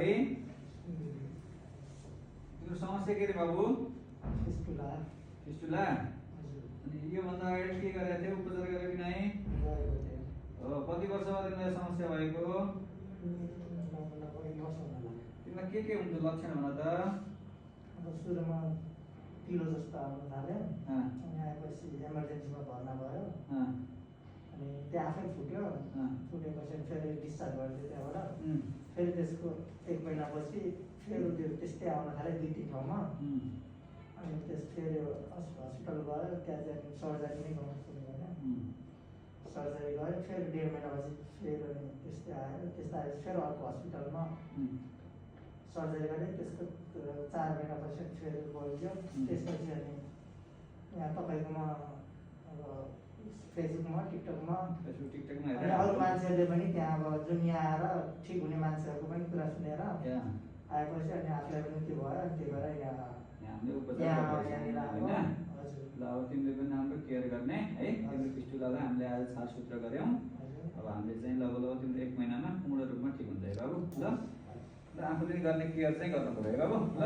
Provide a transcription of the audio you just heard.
है तिम्रो समस्या के रे बाबु फिस्टुला फिस्टुला अनि यो भन्दा अगाडि के गरेका थियौ उपचार गरेको कि नै कति वर्ष बाद तिमीलाई समस्या भएको तिमीलाई के हुन्छ लक्षण भन त अब सुरुमा पिलो जस्तो आउन थाल्यो अनि आएपछि इमर्जेन्सीमा भर्ना भयो अनि त्यो आफै फुट्यो फुटेपछि फेरि डिस्चार्ज गरिदियो त्यहाँबाट फेरि त्यसको 1 महिनापछि फेरि त्यो त्यस्तै आउन थाल्यो 2-3 ठाउँमा अनि त्यस फेरि हस्पिटल गयो त्यहाँ चाहिँ सर्जरी नै गर्नु पर्ने होइन सर्जरी गयो फेरि 1.5 महिनापछि फेरि अनि त्यस्तै आयो त्यस्तो आएपछि फेरि अर्को हस्पिटलमा सर्जरी गरेँ त्यसको 4 महिनापछि फेरि गयो त्यसपछि अनि यहाँ तपाईँकोमा अब फेसबुकमा टिकटकमा अरू मान्छेहरूले पनि त्यहाँ अब जुन यहाँ आएर ठिक हुने मान्छेहरूको पनि कुरा सुनेर आएपछि अनि आफूलाई पनि त्यो भयो अनि त्यही भएर हामीले उपचार होइन ल अब तिमीले पनि राम्रो केयर गर्ने है तिम्रो फिस्टुलालाई हामीले आज छारसूत्र गऱ्यौँ अब हामीले चाहिँ लगभग तिम्रो 1 महिनामा पूर्ण रूपमा ठिक हुन्छ है बाबु ल आफूले गर्ने केयर चाहिँ गर्नु पर्यो है बाबु ल